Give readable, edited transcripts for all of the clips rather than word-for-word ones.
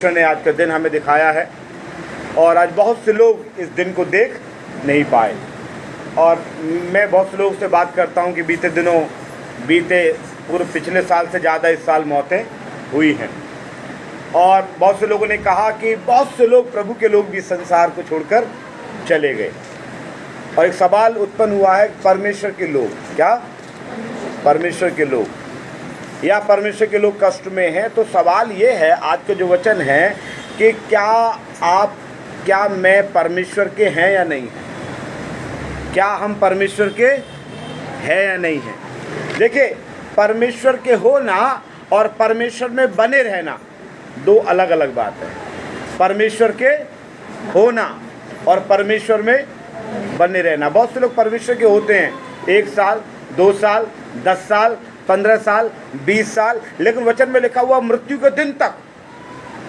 परमेश्वर ने आज का दिन हमें दिखाया है और आज बहुत से लोग इस दिन को देख नहीं पाए। और मैं बहुत से लोगों से बात करता हूं कि बीते पिछले साल से ज़्यादा इस साल मौतें हुई हैं। और बहुत से लोगों ने कहा कि बहुत से लोग, प्रभु के लोग भी संसार को छोड़कर चले गए। और एक सवाल उत्पन्न हुआ है, परमेश्वर के लोग क्या, परमेश्वर के लोग या परमेश्वर के लोग कष्ट में हैं। तो सवाल ये है, आज का जो वचन है कि क्या मैं परमेश्वर के हैं या नहीं है, क्या हम परमेश्वर के हैं या नहीं हैं। देखिए, परमेश्वर के होना और परमेश्वर में बने रहना दो अलग अलग बात है। परमेश्वर के होना और परमेश्वर में बने रहना। बहुत से लोग परमेश्वर के होते हैं 1 साल, 2 साल, 10 साल, 15 साल, 20 साल, लेकिन वचन में लिखा हुआ मृत्यु के दिन तक।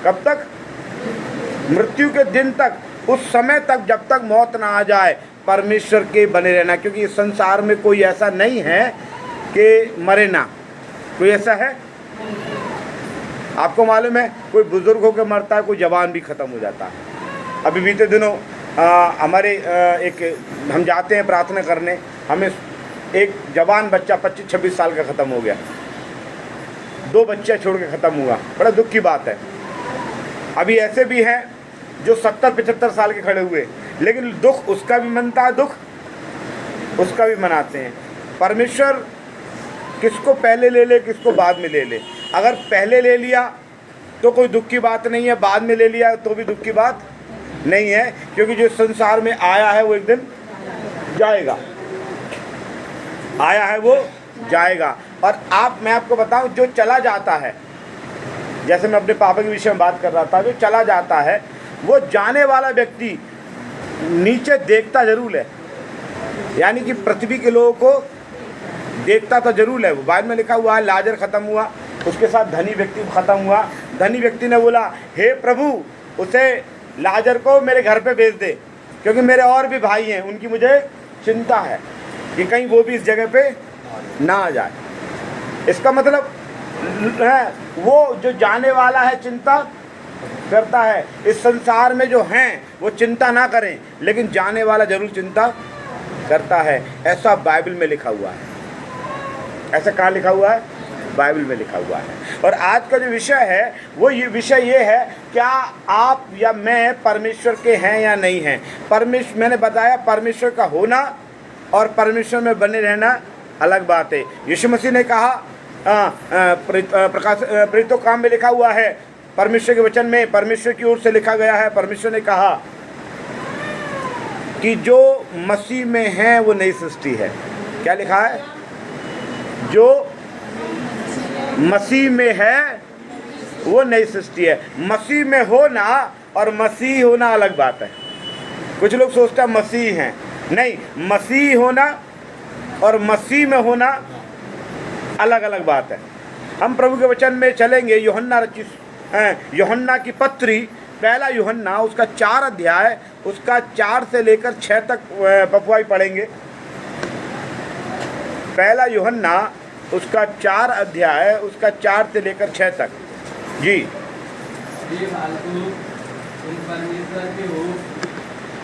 कब तक? मृत्यु के दिन तक, उस समय तक जब तक मौत ना आ जाए, परमेश्वर के बने रहना। क्योंकि इस संसार में कोई ऐसा नहीं है कि मरे ना। कोई ऐसा है? आपको मालूम है, कोई बुजुर्ग होकर मरता है, कोई जवान भी ख़त्म हो जाता है। अभी बीते दिनों हमारे हम जाते हैं प्रार्थना करने, हमें एक जवान बच्चा 25-26 साल का ख़त्म हो गया। 2 बच्चे छोड़ के ख़त्म हुआ। बड़ा दुख की बात है। अभी ऐसे भी हैं जो 70-75 साल के खड़े हुए, लेकिन दुख उसका भी मनता है, दुख उसका भी मनाते हैं। परमेश्वर किसको पहले ले ले, किसको बाद में ले ले। अगर पहले ले लिया तो कोई दुख की बात नहीं है, बाद में ले लिया तो भी दुख की बात नहीं है। क्योंकि जो संसार में आया है वो एक दिन जाएगा, आया है वो जाएगा। और मैं आपको बताऊं, जो चला जाता है, जैसे मैं अपने पापा के विषय में बात कर रहा था, जो चला जाता है वो जाने वाला व्यक्ति नीचे देखता जरूर है, यानी कि पृथ्वी के लोगों को देखता तो जरूर है। बाद में लिखा हुआ है, लाजर ख़त्म हुआ, उसके साथ धनी व्यक्ति ख़त्म हुआ। धनी व्यक्ति ने बोला, हे प्रभु, उसे लाजर को मेरे घर पे भेज दे, क्योंकि मेरे और भी भाई हैं, उनकी मुझे चिंता है कि कहीं वो भी इस जगह पे ना आ जाए। इसका मतलब है, वो जो जाने वाला है चिंता करता है। इस संसार में जो हैं वो चिंता ना करें, लेकिन जाने वाला जरूर चिंता करता है। ऐसा बाइबल में लिखा हुआ है। ऐसा कहाँ लिखा हुआ है? बाइबल में लिखा हुआ है। और आज का जो विषय है वो विषय ये है, क्या आप या मैं परमेश्वर के हैं या नहीं हैं। मैंने बताया, परमेश्वर का होना और परमेश्वर में बने रहना अलग बात है। यीशु मसीह ने कहा, प्रेरितों काम में लिखा हुआ है, परमेश्वर के वचन में परमेश्वर की ओर से लिखा गया है। परमेश्वर ने कहा कि जो मसीह में है वो नई सृष्टि है। क्या लिखा है? जो मसीह में है वो नई सृष्टि है। मसीह में होना और मसीह होना अलग बात है। कुछ लोग सोचते हैं मसीह हैं, नहीं, मसीह होना और मसीह में होना अलग अलग बात है। हम प्रभु के वचन में चलेंगे। यूहन्ना की पत्री, पहला यूहन्ना, उसका 4 अध्याय, उसका 4 से लेकर 6 तक पपुआई पढ़ेंगे। पहला यूहन्ना उसका 4 अध्याय, उसका 4 से लेकर 6 तक। जी,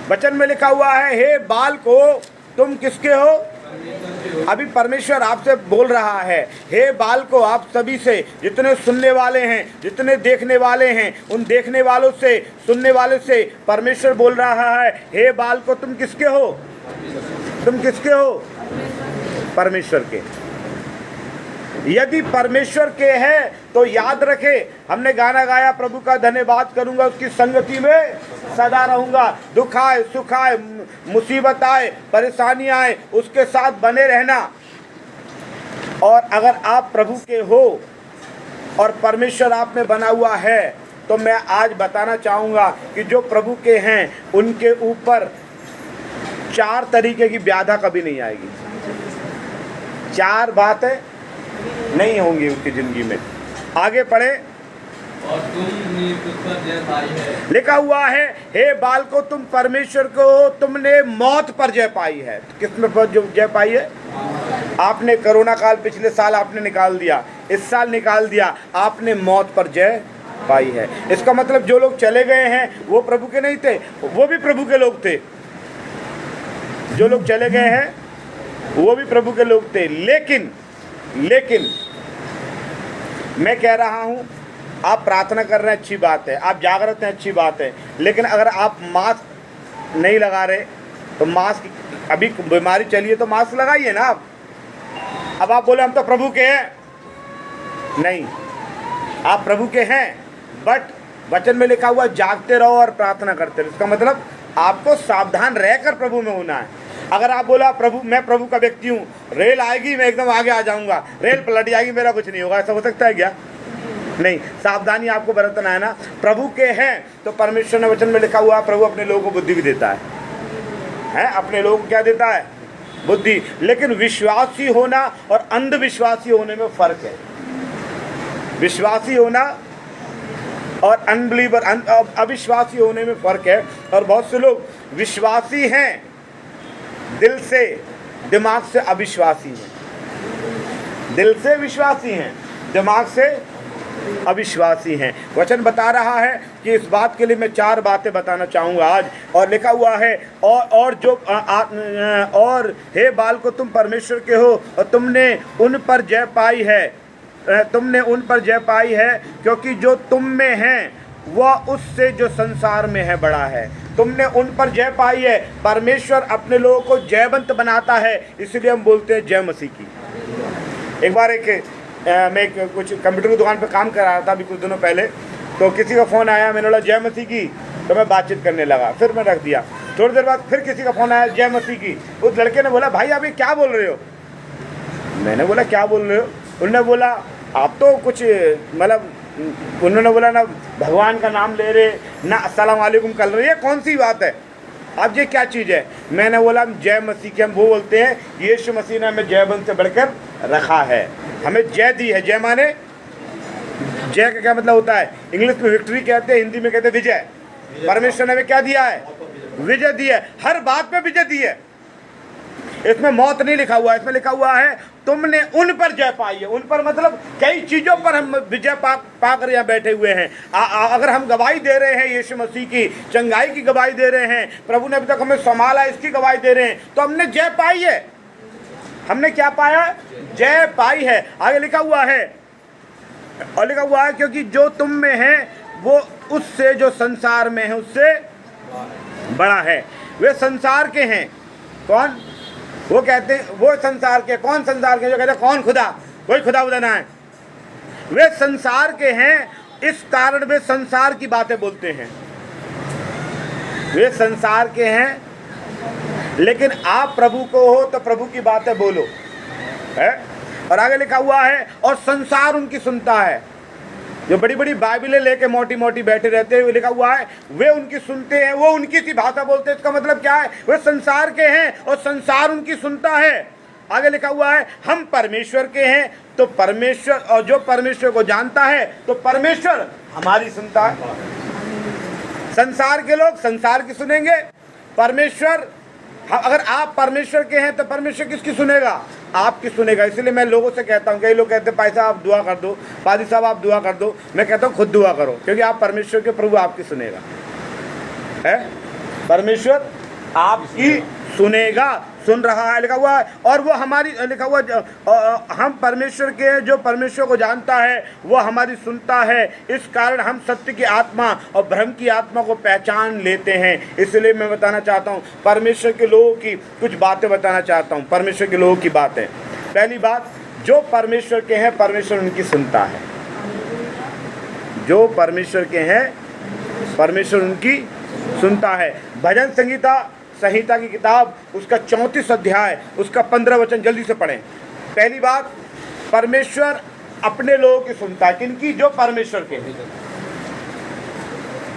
वचन में लिखा हुआ है, हे बाल को तुम किसके हो? अभी परमेश्वर आपसे बोल रहा है, हे बाल को, आप सभी से, जितने सुनने वाले हैं, जितने देखने वाले हैं, उन देखने वालों से, सुनने वालों से परमेश्वर बोल रहा है, हे बाल को तुम किसके हो? तुम किसके हो? परमेश्वर के। यदि परमेश्वर के हैं तो याद रखे, हमने गाना गाया, प्रभु का धन्यवाद करूंगा, उसकी संगति में सदा रहूंगा। दुख आए, सुख आए, मुसीबत आए, परेशानी आए, उसके साथ बने रहना। और अगर आप प्रभु के हो और परमेश्वर आप में बना हुआ है, तो मैं आज बताना चाहूँगा कि जो प्रभु के हैं उनके ऊपर 4 तरीके की व्याधा कभी नहीं आएगी। 4 बातें नहीं होंगी उसकी जिंदगी में। आगे पढ़े। और तुमने तुझ पर जय पाई है। लिखा हुआ है, हे बाल को तुम परमेश्वर को हो, तुमने मौत पर जय पाई है। किस में पर जय पाई है? आपने कोरोना काल पिछले साल आपने निकाल दिया, इस साल निकाल दिया, आपने मौत पर जय पाई है। इसका मतलब जो लोग चले गए हैं वो प्रभु के नहीं थे, वो भी प्रभु के लोग थे। जो लोग चले गए हैं वो भी प्रभु के लोग थे। लेकिन मैं कह रहा हूँ, आप प्रार्थना कर रहे हैं अच्छी बात है, आप जागृत हैं अच्छी बात है, लेकिन अगर आप मास्क नहीं लगा रहे तो मास्क, अभी बीमारी चली है तो मास्क लगाइए ना आप। अब आप बोले हम तो प्रभु के हैं, नहीं, आप प्रभु के हैं, बट वचन में लिखा हुआ जागते रहो और प्रार्थना करते रहो। इसका मतलब आपको सावधान रहकर प्रभु में होना है। अगर आप बोला प्रभु, मैं प्रभु का व्यक्ति हूँ, रेल आएगी मैं एकदम आगे आ जाऊंगा, रेल पलट जाएगी मेरा कुछ नहीं होगा, ऐसा हो सकता है क्या? नहीं, सावधानी आपको बरतना है ना। प्रभु के हैं तो परमेश्वर ने वचन में लिखा हुआ प्रभु अपने लोगों को बुद्धि भी देता है, अपने लोगों को क्या देता है? बुद्धि। लेकिन विश्वासी होना और अंधविश्वासी होने में फर्क है। विश्वासी होना और अनबिलीवर, अविश्वासी होने में फर्क है। और बहुत से लोग विश्वासी हैं दिल से, दिमाग से अविश्वासी हैं। दिल से विश्वासी हैं, दिमाग से अविश्वासी हैं। वचन बता रहा है कि इस बात के लिए मैं 4 बातें बताना चाहूँगा आज। और लिखा हुआ है, और हे बालकों तुम परमेश्वर के हो और तुमने उन पर जय पाई है, तुमने उन पर जय पाई है, क्योंकि जो तुम में है वह उससे जो संसार में है बड़ा है। तुमने उन पर जय पाई है। परमेश्वर अपने लोगों को जयवंत बनाता है, इसलिए हम बोलते हैं जय मसीह की। एक बार मैं कुछ कंप्यूटर की दुकान पर काम कर रहा था अभी कुछ दिनों पहले, तो किसी का फ़ोन आया, मैंने बोला जय मसीह की, तो मैं बातचीत करने लगा, फिर मैं रख दिया। थोड़ी देर बाद फिर किसी का फ़ोन आया जय मसीह की। उस लड़के ने बोला भाई आप ये क्या बोल रहे हो? मैंने बोला क्या बोल रहे हो? उन्होंने बोला आप तो कुछ मतलब, उन्होंने बोला ना भगवान का नाम ले रहे, ना अस्सलाम वालेकुम कर रहे, ये कौन सी बात है? अब ये क्या चीज़ है? मैंने बोला हम जय मसीह के, हम वो बोलते हैं यीशु मसीह ने हमें जयवंत से बढ़कर रखा है, हमें जय दी है। जय माने, जय का क्या मतलब होता है? इंग्लिश में विक्ट्री कहते हैं, हिंदी में कहते हैं विजय। परमेश्वर ने हमें क्या दिया है? विजय दी है। हर बात में विजय दी है। इसमें मौत नहीं लिखा हुआ है, इसमें लिखा हुआ है तुमने उन पर जय पाई है। उन पर मतलब कई चीज़ों पर हम विजय पाकर यहाँ बैठे हुए हैं। अगर हम गवाही दे रहे हैं यीशु मसीह की, चंगाई की गवाही दे रहे हैं, प्रभु ने अभी तक हमें संभाला इसकी गवाही दे रहे हैं, तो हमने जय पाई है। हमने क्या पाया? जय पाई है। आगे लिखा हुआ है, और लिखा हुआ है क्योंकि जो तुम में है वो उससे जो संसार में है उससे बड़ा है। वे संसार के हैं। कौन? वो कहते हैं वो संसार के। कौन संसार के? जो कहते हैं कौन खुदा, कोई खुदा उदा ना है। वे संसार के हैं, इस कारण वे संसार की बातें बोलते हैं। वे संसार के हैं, लेकिन आप प्रभु को हो तो प्रभु की बातें बोलो, है। और आगे लिखा हुआ है और संसार उनकी सुनता है। जो बड़ी बड़ी बाइबलें लेके मोटी मोटी बैठे रहते हैं, लिखा हुआ है वे उनकी सुनते हैं, वो उनकी सी भाषा बोलते हैं। इसका मतलब क्या है? वे संसार के हैं और संसार उनकी सुनता है। आगे लिखा हुआ है हम परमेश्वर के हैं तो परमेश्वर, और जो परमेश्वर को जानता है तो परमेश्वर हमारी सुनता है। संसार के लोग संसार की सुनेंगे, परमेश्वर, अगर आप परमेश्वर के हैं तो परमेश्वर किसकी सुनेगा? आपकी सुनेगा। इसलिए मैं लोगों से कहता हूँ, कई लोग कहते हैं पैसा आप दुआ कर दो, पादी साहब आप दुआ कर दो। मैं कहता हूँ खुद दुआ करो, क्योंकि आप परमेश्वर के, प्रभु आपकी सुनेगा, है। परमेश्वर आपकी सुनेगा, सुन रहा है, लिखा हुआ है। और वो हमारी, लिखा हुआ हम परमेश्वर के, जो परमेश्वर को जानता है वो हमारी सुनता है। इस कारण हम सत्य की आत्मा और भ्रम की आत्मा को पहचान लेते हैं। इसलिए मैं बताना चाहता हूँ परमेश्वर के लोगों की कुछ बातें बताना चाहता हूँ। परमेश्वर के लोगों की बातें। पहली बात, जो परमेश्वर के हैं परमेश्वर उनकी सुनता है। जो परमेश्वर के हैं परमेश्वर उनकी सुनता है। भजन संहिता की किताब उसका 34 अध्याय उसका 15 वचन जल्दी से पढ़ें। पहली बात, परमेश्वर अपने लोगों की सुनता है। किनकी? जो परमेश्वर के हैं।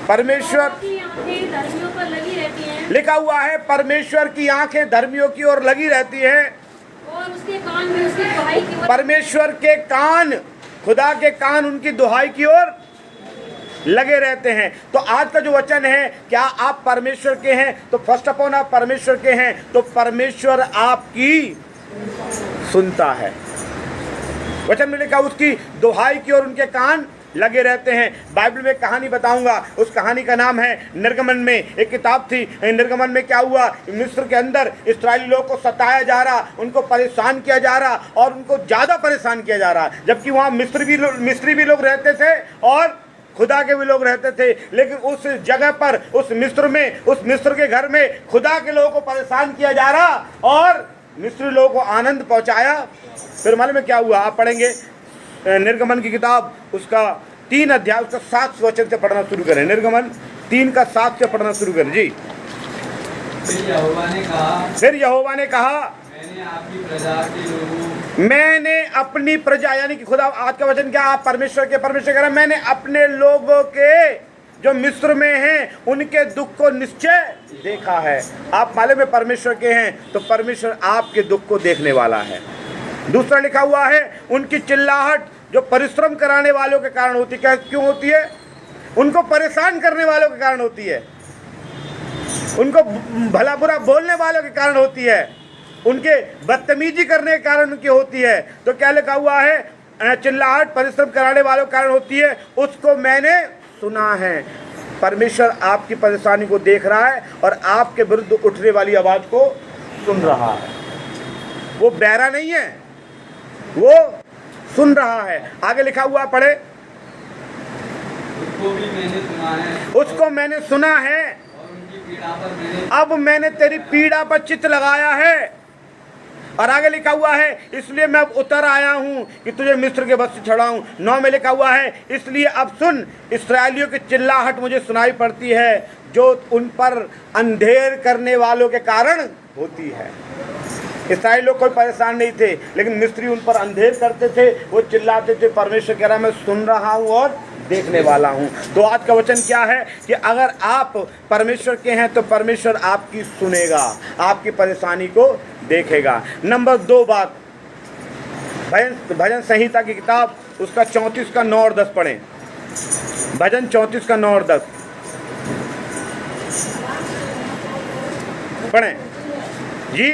परमेश्वर की आंखें धर्मियों पर लगी रहती हैं। लिखा हुआ है परमेश्वर की आंखें धर्मियों की ओर लगी रहती हैं और उसके कान भी उसकी दुहाई की ओर। परमेश्वर के कान, खुदा के कान उनकी दुहाई की ओर लगे रहते हैं। तो आज का जो वचन है, क्या आप परमेश्वर के हैं? तो फर्स्ट ऑफ ऑल आप परमेश्वर के हैं तो परमेश्वर आपकी सुनता है। वचन में लिखा उसकी दुहाई की ओर उनके कान लगे रहते हैं। बाइबल में एक कहानी बताऊंगा, उस कहानी का नाम है निर्गमन में एक किताब थी। निर्गमन में क्या हुआ, मिस्र के अंदर इस्राएली लोगों को सताया जा रहा, उनको परेशान किया जा रहा और उनको ज़्यादा परेशान किया जा रहा, जबकि वहाँ मिस्री भी लोग रहते थे और खुदा के भी लोग रहते थे। लेकिन उस जगह पर, उस मिस्र के घर में खुदा के लोगों को परेशान किया जा रहा और मिस्री लोगों को आनंद पहुंचाया। फिर मालूम में क्या हुआ, आप पढ़ेंगे निर्गमन की किताब उसका 3 अध्याय उसका 7 वचन से पढ़ना शुरू करें। निर्गमन 3 का 7 से पढ़ना शुरू करें जी। फिर यहोवा ने कहा, मैंने आपकी प्रजा के लोगों, मैंने अपनी प्रजा, यानी कि खुदा, आज का वचन क्या, आप परमेश्वर कह रहे हैं, मैंने अपने लोगों के जो मिस्र में हैं उनके दुख को निश्चय देखा है। आप मालूम में परमेश्वर के हैं तो परमेश्वर आपके दुख को देखने वाला है। दूसरा लिखा हुआ है, उनकी चिल्लाहट जो परिश्रम कराने वालों के कारण होती है। क्यों होती है? उनको परेशान करने वालों के कारण होती है, उनको भला बुरा बोलने वालों के कारण होती है, उनके बदतमीजी करने के कारण उनकी होती है। तो क्या लिखा हुआ है, चिल्लाहट परिश्रम कराने वालों के कारण होती है, उसको मैंने सुना है। परमेश्वर आपकी परेशानी को देख रहा है और आपके विरुद्ध उठने वाली आवाज को सुन रहा है। वो बहरा नहीं है, वो सुन रहा है। आगे लिखा हुआ पढ़े, उसको भी मैंने सुना है, उसको मैंने सुना है और उनकी पीड़ा पर मैंने, अब मैंने तेरी पीड़ा पर चित्त लगाया है। और आगे लिखा हुआ है, इसलिए मैं अब उतर आया हूं कि तुझे मिस्र के बस से छुड़ाऊं। 9 में लिखा हुआ है, इसलिए अब सुन, इस्राएलियों की चिल्लाहट मुझे सुनाई पड़ती है जो उन पर अंधेर करने वालों के कारण होती है। इस्राएली लोग कोई परेशान नहीं थे, लेकिन मिस्री उन पर अंधेर करते थे, वो चिल्लाते थे। परमेश्वर कह रहा मैं सुन रहा हूँ और देखने वाला हूँ। तो आज का वचन क्या है कि अगर आप परमेश्वर के हैं तो परमेश्वर आपकी सुनेगा, आपकी परेशानी को देखेगा। नंबर 2 बात, भजन संहिता की किताब उसका 34 का 9 और 10 पढ़ें। भजन 34 का 9 और 10 पढ़ें जी।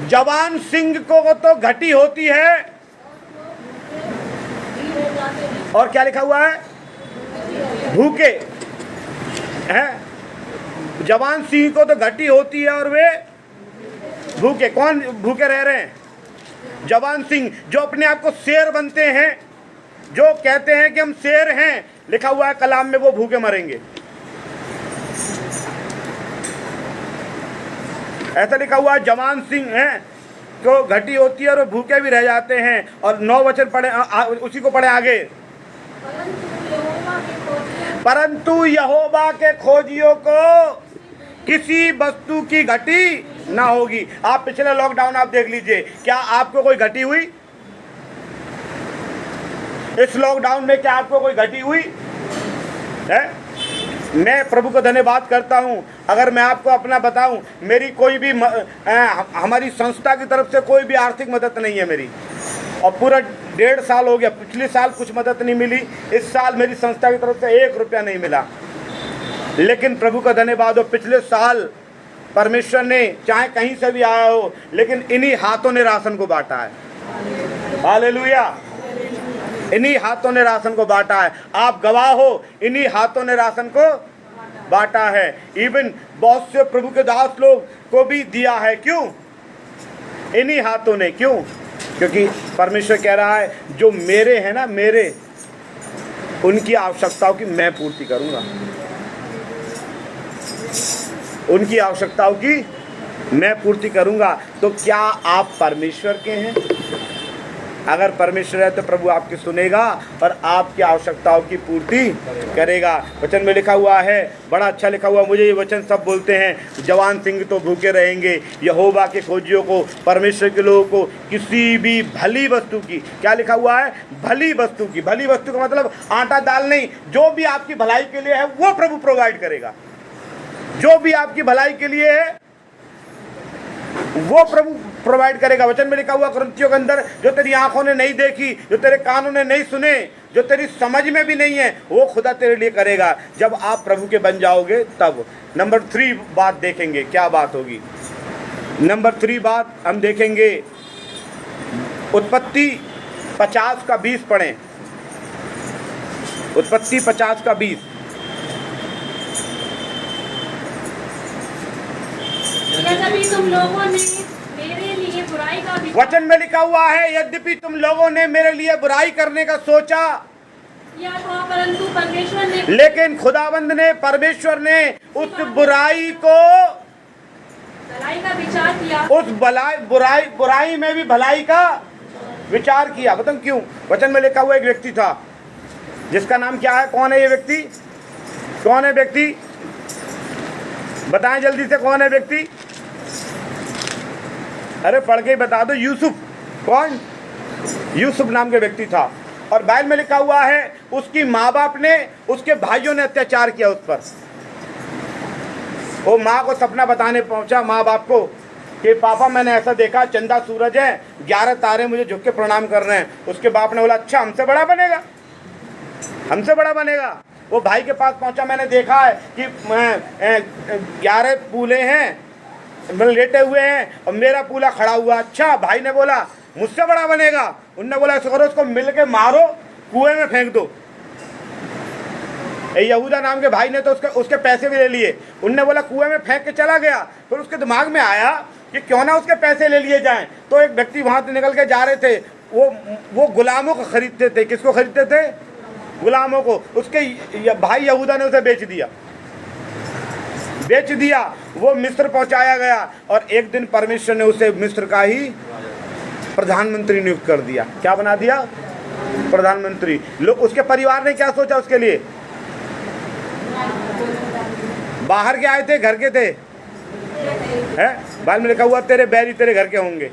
जवान सिंह को तो घटी होती है, और क्या लिखा हुआ है, भूखे हैं। जवान सिंह को तो घटी होती है और वे भूखे। कौन भूखे रह रहे हैं? जवान सिंह जो अपने आप को शेर बनते हैं, जो कहते हैं कि हम शेर हैं, लिखा हुआ है कलाम में, वो भूखे मरेंगे। ऐसा लिखा हुआ है, जवान सिंह हैं तो घटी होती है और वो भूखे भी रह जाते हैं। और 9 वचन पढ़े, उसी को पढ़े आगे, परंतु यहोवा के खोजियों को किसी वस्तु की घटी ना होगी। आप पिछले लॉकडाउन आप देख लीजिए, क्या आपको कोई घटी हुई? इस लॉकडाउन में क्या आपको कोई घटी हुई है? मैं प्रभु को धन्यवाद करता हूं। अगर मैं आपको अपना बताऊं, मेरी कोई भी हमारी संस्था की तरफ से कोई भी आर्थिक मदद नहीं है मेरी, और पूरा 1.5 साल हो गया। पिछले साल कुछ मदद नहीं मिली, इस साल मेरी संस्था की तरफ से 1 रुपया नहीं मिला। लेकिन प्रभु का धन्यवाद हो, पिछले साल परमेश्वर ने, चाहे कहीं से भी आया हो, लेकिन इन्हीं हाथों ने राशन को बांटा है। हालेलुया, इन्हीं हाथों ने राशन को बांटा है। आप गवाह हो, इन्हीं हाथों ने राशन को बांटा है। इवन बहुत से प्रभु के दास लोग को भी दिया है। क्यों? इन्हीं हाथों ने। क्यों? क्योंकि परमेश्वर कह रहा है जो मेरे हैं ना, मेरे, उनकी आवश्यकताओं की मैं पूर्ति करूंगा, उनकी आवश्यकताओं की मैं पूर्ति करूंगा। तो क्या आप परमेश्वर के हैं? अगर परमेश्वर है तो प्रभु आपकी सुनेगा और आपकी आवश्यकताओं की पूर्ति करेगा। वचन में लिखा हुआ है, बड़ा अच्छा लिखा हुआ, मुझे ये वचन सब बोलते हैं, जवान सिंह तो भूखे रहेंगे, यहोवा के खोजियों को, परमेश्वर के लोगों को किसी भी भली वस्तु की, क्या लिखा हुआ है, भली वस्तु की। भली वस्तु का मतलब आटा दाल नहीं, जो भी आपकी भलाई के लिए है वो प्रभु प्रोवाइड करेगा। जो भी आपकी भलाई के लिए है वो प्रभु प्रोवाइड करेगा। वचन में लिखा हुआ कुरिन्थियों के अंदर, जो तेरी आंखों ने नहीं देखी, जो तेरे कानों ने नहीं सुने, जो तेरी समझ में भी नहीं है, वो खुदा तेरे लिए करेगा जब आप प्रभु के बन जाओगे तब। नंबर 3 बात देखेंगे, क्या बात होगी? नंबर 3 बात हम देखेंगे, उत्पत्ति 50 का 20 पढ़ें। उत्पत्ति 50 का 20। यद्यपि तुम लोगों ने मेरे लिए बुराई का विचार वचन में लिखा हुआ है, यद्यपि तुम लोगों ने मेरे लिए बुराई करने का सोचा, किया था, परंतु परमेश्वर ने लेकिन खुदाबंद ने, परमेश्वर ने उस बुराई को, भलाई का विचार किया। उस बुराई में भी भलाई का विचार किया। बताऊं क्यों? वचन में लिखा हुआ एक व्यक्ति था जिसका नाम क्या है? कौन है ये व्यक्ति? कौन है व्यक्ति? बताएं जल्दी से, कौन है व्यक्ति? अरे पढ़ के ही बता दो। यूसुफ। कौन? यूसुफ नाम के व्यक्ति था। और बाइबल में लिखा हुआ है उसकी माँ बाप ने, उसके भाइयों ने अत्याचार किया उस पर। वो माँ को सपना बताने पहुंचा, माँ बाप को, कि पापा मैंने ऐसा देखा, चंदा सूरज है, 11 तारे मुझे झुक के प्रणाम कर रहे हैं। उसके बाप ने बोला अच्छा हमसे बड़ा बनेगा, हमसे बड़ा बनेगा। वो भाई के पास पहुंचा, मैंने देखा है कि 11 पूले हैं, मतलब लेटे हुए हैं और मेरा पूला खड़ा हुआ। अच्छा, भाई ने बोला मुझसे बड़ा बनेगा। उनने बोला ऐसा करो, उसको मिल के मारो, कुएं में फेंक दो। यहूदा नाम के भाई ने तो उसके पैसे भी ले लिए। उनने बोला कुएं में फेंक के चला गया। फिर उसके दिमाग में आया कि क्यों ना उसके पैसे ले लिए जाएं। तो एक व्यक्ति वहां से निकल के जा रहे थे, वो गुलामों को खरीदते थे। किसको खरीदते थे? गुलामों को। उसके भाई यहूदा ने उसे बेच दिया, बेच दिया। वो मिस्र पहुंचाया गया और एक दिन परमेश्वर ने उसे मिस्र का ही प्रधानमंत्री नियुक्त कर दिया। क्या बना दिया? प्रधानमंत्री। लोग, उसके परिवार ने क्या सोचा उसके लिए? बाहर के आए थे, घर के थे? है बाइबल में लिखा हुआ तेरे बैरी तेरे घर के होंगे।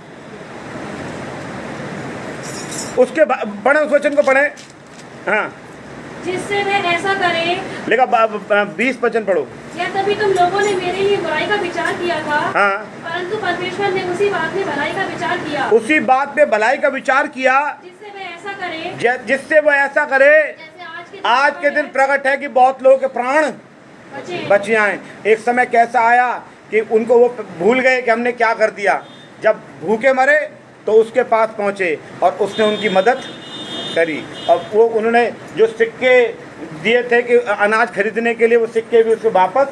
उसके पढ़े, उस वचन को पढ़े। हाँ, जिससे वे ऐसा करे, लिखा 20 पढ़ो। या तभी तुम लोगों ने मेरे लिए बुराई का विचार किया था, हाँ, परंतु परमेश्वर ने उसी बात में भलाई का विचार किया, उसी बात पे भलाई का विचार किया, जिससे वे ऐसा करे, जिससे वो ऐसा करे। जैसे आज के दिन प्रकट है कि बहुत लोगों के प्राण बच जाएं। एक समय कैसा आया कि उनको वो भूल गए कि हमने क्या कर दिया। जब भूखे मरे तो उसके पास पहुंचे और उसने उनकी मदद करी। और वो उन्होंने जो सिक्के दिए थे कि अनाज खरीदने के लिए, वो सिक्के भी उसको वापस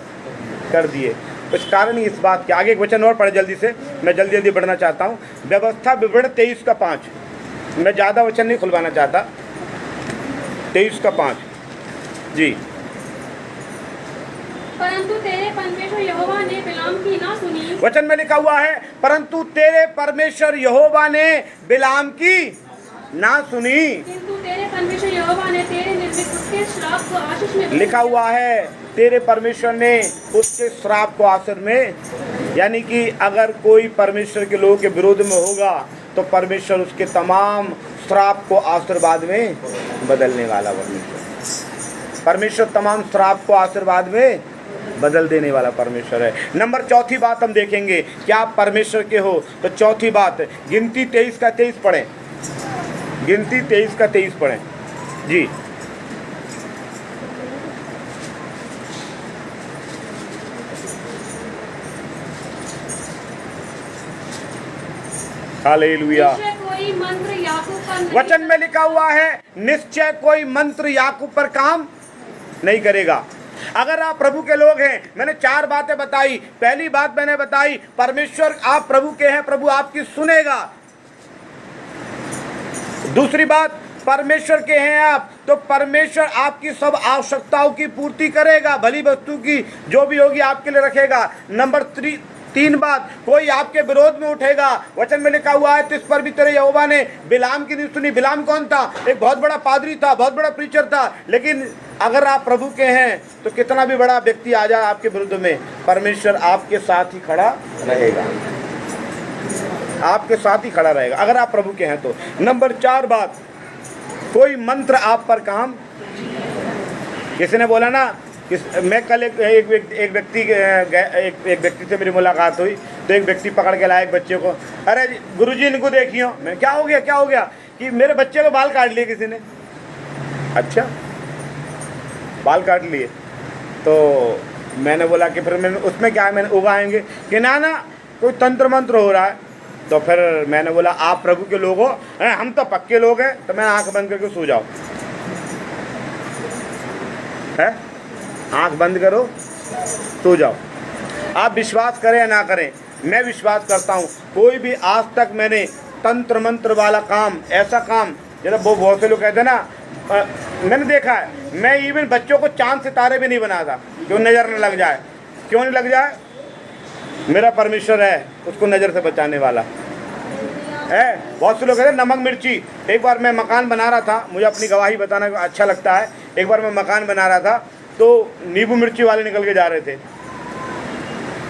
कर दिए। इस कारण ही इस बात के आगे एक वचन और पढ़े जल्दी से, मैं जल्दी जल्दी बढ़ना चाहता हूँ। व्यवस्था विवरण 23 का 5। मैं ज़्यादा वचन नहीं खुलवाना चाहता। 23 का 5 जी। परंतु तेरे परमेश्वर यहोवा ने बिलाम की ना सुनी। वचन में लिखा हुआ है परंतु तेरे परमेश्वर यहोवा ने बिलाम की ना सुनी। किंतु तेरे परमेश्वर यहोवा ने तेरे निर्मित उसके श्राप को आशीष में, लिखा हुआ है तेरे परमेश्वर ने उसके श्राप को आशीष में। यानी कि अगर कोई परमेश्वर के लोगों के विरोध में होगा तो परमेश्वर उसके तमाम श्राप को आशीर्वाद में बदलने वाला परमेश्वर तमाम श्राप को आशीर्वाद में बदल देने वाला परमेश्वर है। नंबर चौथी बात हम देखेंगे, क्या आप परमेश्वर के हो? तो चौथी बात, गिनती 23 का 23 पढ़ें। गिनती 23 का 23 पढ़ें जी। हालेलुया। कोई मंत्र याकूब पर वचन में लिखा हुआ है निश्चय कोई मंत्र याकूब पर काम नहीं करेगा। अगर आप प्रभु के लोग हैं, मैंने 4 बातें बताई। पहली बात मैंने बताई, परमेश्वर आप प्रभु के हैं, प्रभु आपकी सुनेगा। दूसरी बात, परमेश्वर के हैं आप तो परमेश्वर आपकी सब आवश्यकताओं की पूर्ति करेगा, भली वस्तु की जो भी होगी आपके लिए रखेगा। नंबर 3 बात, कोई आपके विरोध में उठेगा। वचन में लिखा हुआ है, तो इस पर भी तेरे यहोवा ने बिलाम की नहीं सुनी। बिलाम कौन था? एक बहुत बड़ा पादरी था, बहुत बड़ा प्रीचर था। लेकिन अगर आप प्रभु के हैं तो कितना भी बड़ा व्यक्ति आ जाए आपके विरुद्ध में, परमेश्वर आपके साथ ही खड़ा रहेगा, आपके साथ ही खड़ा रहेगा अगर आप प्रभु के हैं तो। नंबर 4 बात, कोई मंत्र आप पर काम, किसी ने बोला ना कि मैं कल एक व्यक्ति से मेरी मुलाकात हुई तो एक व्यक्ति पकड़ के लाया एक बच्चे को, अरे गुरुजी इनको देखियो। मैं क्या हो गया? कि मेरे बच्चे को बाल काट लिए किसी ने। अच्छा, बाल काट लिए? तो मैंने बोला कि फिर मैंने उसमें क्या है, मैंने उगाएंगे कि ना कोई तंत्र मंत्र हो रहा है। तो फिर मैंने बोला आप प्रभु के लोग हो? हम तो पक्के लोग हैं। तो मैं आंख बंद करके सो जाओ। है? आंख बंद करो, सो जाओ। आप विश्वास करें या ना करें, मैं विश्वास करता हूँ कोई भी आज तक मैंने तंत्र मंत्र वाला काम, ऐसा काम, जैसे वो बहुत से लोग कहते हैं ना, मैंने देखा है, मैं इवन बच्चों को चांद सितारे भी नहीं बनाता, क्यों? नज़र न लग जाए। क्यों नहीं लग जाए? मेरा परमेश्वर है उसको नज़र से बचाने वाला है। बहुत से लोग कहते हैं नमक मिर्ची। एक बार मैं मकान बना रहा था, मुझे अपनी गवाही बताना अच्छा लगता है। एक बार मैं मकान बना रहा था तो नींबू मिर्ची वाले निकल के जा रहे थे,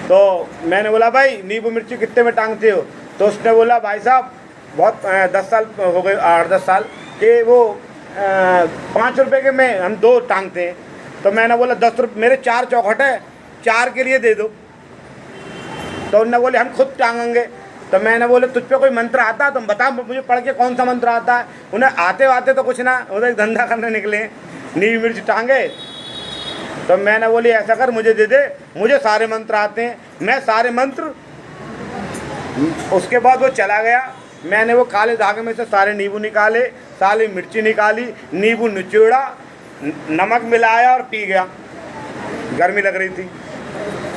तो मैंने बोला भाई नींबू मिर्ची कितने में टांगते हो? तो उसने बोला भाई साहब बहुत 10 साल हो गए, 8-10 साल के, वो 5 रुपये के में हम 2 टांगते हैं। तो मैंने बोला 10 रुपये, मेरे 4 चौखट है, 4 के लिए दे दो। तो उन्होंने बोले हम खुद टांगेंगे। तो मैंने बोले तुझ पे कोई मंत्र आता है? तुम बता मुझे, पढ़ के कौन सा मंत्र आता है? उन्हें आते तो कुछ ना, उधर धंधा करने निकले, नींबू मिर्च टांगे। तो मैंने बोली ऐसा कर, मुझे दे दे, मुझे सारे मंत्र आते हैं, मैं सारे मंत्र। उसके बाद वो चला गया, मैंने वो काले धागे में से सारे नींबू निकाले, सारी मिर्ची निकाली, नींबू निचोड़ा, नमक मिलाया और पी गया। गर्मी लग रही थी,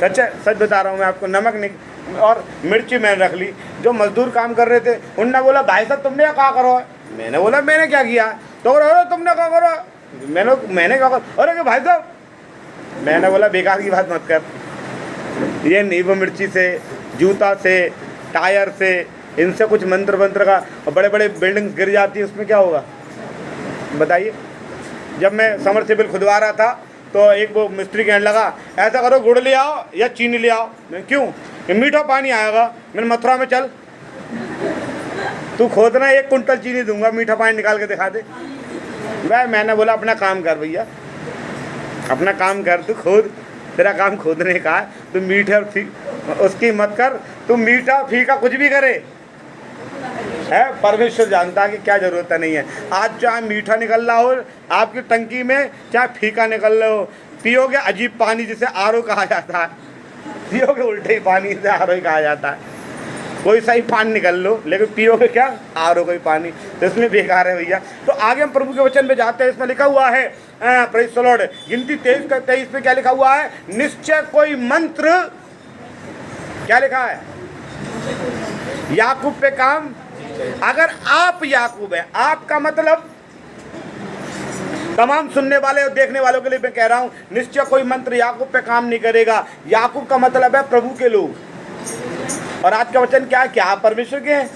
सच है, सच बता रहा हूँ मैं आपको। नमक और मिर्ची मैंने रख ली। जो मजदूर काम कर रहे थे उनने बोला भाई साहब तुमने क्या करो है? मैंने बोला मैंने क्या किया? तो अरे तुमने क्या करो? मैंने क्या करो? अरे भाई साहब, मैंने बोला बेकार की बात मत कर। ये नींबू मिर्ची से, जूता से, टायर से, इनसे कुछ मंत्र वंत्र का, और बड़े बड़े बिल्डिंग्स गिर जाती है, उसमें क्या होगा बताइए? जब मैं समरसेबल खुदवा रहा था तो एक वो मिस्त्री कहने लगा ऐसा करो गुड़ ले आओ या चीनी ले आओ। मैं क्यों? ये मीठा पानी आएगा। मैंने मथुरा में चल, तू खोदना, 1 कुंटल चीनी दूंगा, मीठा पानी निकाल के दिखा दे। मैंने बोला अपना काम कर भैया, अपना काम कर, तू खोद, तेरा काम खोदने का है। तू मीठा उसकी मत कर, तू मीठा फीका कुछ भी करे है, परमेश्वर जानता है कि क्या ज़रूरत नहीं है। आज चाहे मीठा निकल रहा हो आपकी टंकी में, चाहे फीका निकल रहा हो, पियोगे अजीब पानी जिसे आरओ कहा जाता है, पियोगे उल्टे ही पानी से आरओ कहा जाता है। कोई सही पानी निकल लो, लेकिन पियोगे क्या? आरओ का ही पानी, तो इसमें बेकार है भैया। तो आगे हम प्रभु के वचन पे जाते हैं। इसमें लिखा हुआ है प्रेज़ द लॉर्ड, गिनती 23 में क्या लिखा हुआ है? निश्चय कोई मंत्र, क्या लिखा है? याकूब पे काम। अगर आप याकूब है, आपका मतलब तमाम सुनने वाले और देखने वालों के लिए मैं कह रहा हूं, निश्चय कोई मंत्र याकूब पे काम नहीं करेगा। याकूब का मतलब है प्रभु के लोग। और आज का वचन क्या है? क्या आप परमेश्वर के हैं?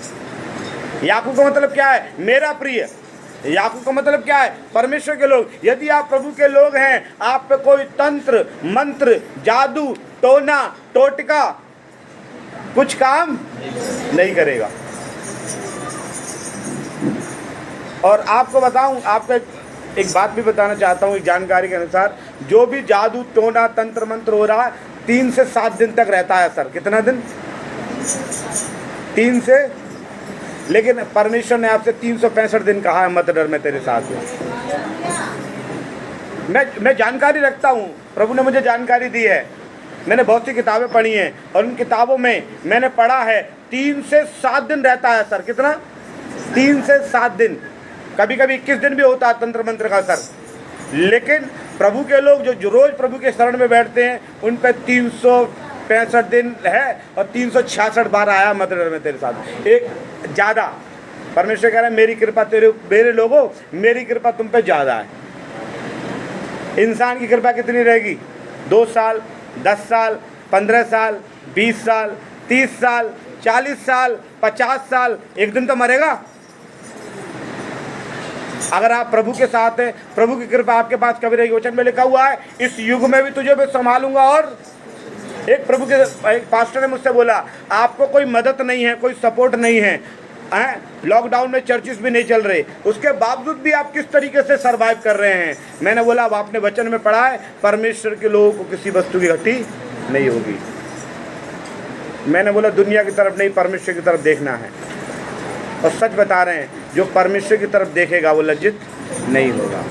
याकूब का मतलब क्या है? मेरा प्रिय। याकूब का मतलब क्या है? परमेश्वर के लोग। यदि आप प्रभु के लोग हैं, आप पे कोई तंत्र मंत्र, जादू, टोना टोटका कुछ काम नहीं करेगा। और आपको बताऊं, आपको एक बात भी बताना चाहता हूं, एक जानकारी के अनुसार, जो भी जादू टोना तंत्र मंत्र हो रहा है 3 से 7 दिन तक रहता है असर। कितना दिन? 3 से, लेकिन परमेश्वर ने आपसे 365 दिन कहा है मत डर, मैं तेरे साथ हूँ। मैं जानकारी रखता हूँ, प्रभु ने मुझे जानकारी दी है। मैंने बहुत सी किताबें पढ़ी हैं और उन किताबों में मैंने पढ़ा है 3 से 7 दिन रहता है असर। कितना? 3 से 7 दिन, कभी कभी 21 दिन भी होता है तंत्र मंत्र का असर। लेकिन प्रभु के लोग जो रोज़ प्रभु के शरण में बैठते हैं, उन पर 365 दिन है और 366 बार आया मत डर मैं तेरे साथ। एक ज़्यादा परमेश्वर कह रहा है मेरी कृपा मेरे लोगों, मेरी कृपा तुम पे ज़्यादा है। इंसान की कृपा कितनी रहेगी? 2 साल, 10 साल, 15 साल, 20 साल, 30 साल, 40 साल, 50 साल, एक दिन तो मरेगा। अगर आप प्रभु के साथ हैं, प्रभु की कृपा आपके पास कभी रहेगी। वचन में लिखा हुआ है इस युग में भी तुझे मैं संभालूंगा। और एक प्रभु के एक पास्टर ने मुझसे बोला आपको कोई मदद नहीं है, कोई सपोर्ट नहीं है, लॉकडाउन में चर्चिस भी नहीं चल रहे, उसके बावजूद भी आप किस तरीके से सर्वाइव कर रहे हैं। मैंने बोला अब आपने वचन में पढ़ा है परमेश्वर के लोगों को किसी वस्तु की घटी नहीं होगी। मैंने बोला दुनिया की तरफ नहीं, परमेश्वर की तरफ देखना है। और सच बता रहे हैं, जो परमेश्वर की तरफ देखेगा वो लज्जित नहीं होगा।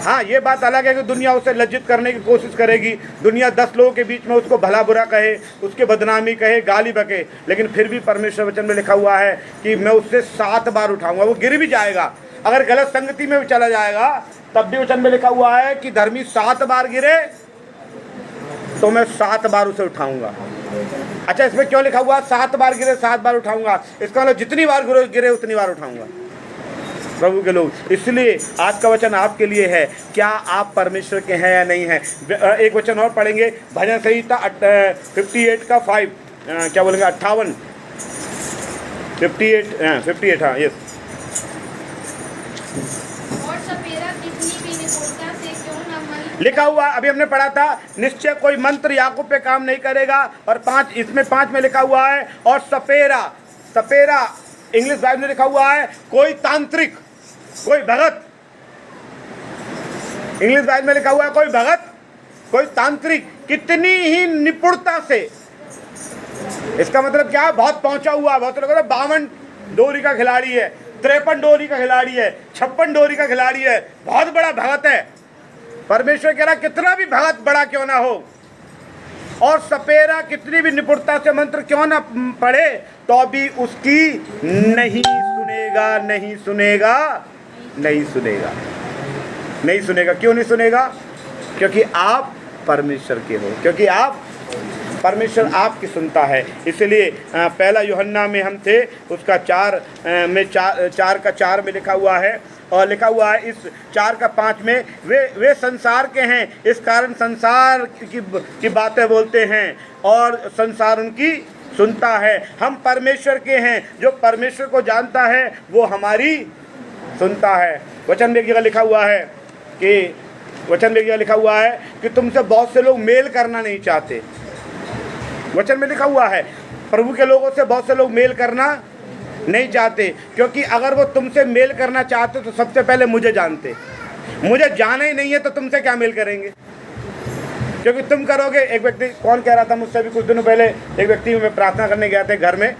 हाँ, ये बात अलग है कि दुनिया उसे लज्जित करने की कोशिश करेगी, दुनिया 10 लोगों के बीच में उसको भला बुरा कहे, उसके बदनामी कहे, गाली बके, लेकिन फिर भी परमेश्वर वचन में लिखा हुआ है कि मैं उससे 7 बार उठाऊंगा। वो गिर भी जाएगा, अगर गलत संगति में भी चला जाएगा तब भी वचन में लिखा हुआ है कि धर्मी 7 बार गिरे तो मैं 7 बार उसे उठाऊंगा। अच्छा, इसमें क्यों लिखा हुआ 7 बार गिरे 7 बार उठाऊंगा? इसका मतलब जितनी बार गिरे उतनी बार उठाऊंगा। प्रभु के लोग, इसलिए आज का वचन आपके लिए है, क्या आप परमेश्वर के हैं या नहीं हैं। एक वचन और पढ़ेंगे, भजन संहिता 58 का 5, क्या बोलेंगे 58, 58 हाँ यस। और सपेरा कितनी भी निपुणता से क्यों न मन लिखा हुआ, अभी हमने पढ़ा था, निश्चय कोई मंत्र याकूब पे काम नहीं करेगा। और 5 इसमें 5 में लिखा हुआ है, और सपेरा, सपेरा इंग्लिश बाइबल में लिखा हुआ है कोई तांत्रिक, कोई भगत। इंग्लिश बाइबल में लिखा हुआ है कोई भगत, कोई तांत्रिक, कितनी ही निपुणता से। इसका मतलब क्या है? बहुत पहुंचा हुआ। बहुत लोग 52 डोरी का खिलाड़ी है, 53 डोरी का खिलाड़ी है, 56 डोरी का खिलाड़ी है, बहुत बड़ा भगत है। परमेश्वर कह रहा कितना भी भगत बड़ा क्यों ना हो, और सपेरा कितनी भी निपुणता से मंत्र क्यों ना पढ़े, तो भी उसकी नहीं सुनेगा, नहीं सुनेगा, नहीं सुनेगा, नहीं सुनेगा। क्यों नहीं सुनेगा? क्योंकि आप परमेश्वर के हो, क्योंकि आप परमेश्वर आपकी सुनता है। इसलिए पहला यूहन्ना में हम थे, उसका 4 में 4 का 4 में लिखा हुआ है, और लिखा हुआ है इस 4 का 5 में, वे संसार के हैं, इस कारण संसार की बातें बोलते हैं और संसार उनकी सुनता है। हम परमेश्वर के हैं, जो परमेश्वर को जानता है वो हमारी सुनता है। वचन में लिखा हुआ है कि वचन में लिखा हुआ है कि तुमसे बहुत से लोग मेल करना नहीं चाहते। वचन में लिखा हुआ है प्रभु के लोगों से बहुत से लोग मेल करना नहीं चाहते, क्योंकि अगर वो तुमसे मेल करना चाहते तो सबसे पहले मुझे जानते। मुझे जाना ही नहीं है तो तुमसे क्या मेल करेंगे? क्योंकि तुम करोगे। एक व्यक्ति, कौन कह रहा था मुझसे भी कुछ दिनों पहले, एक व्यक्ति, मैं प्रार्थना करने गया था घर में,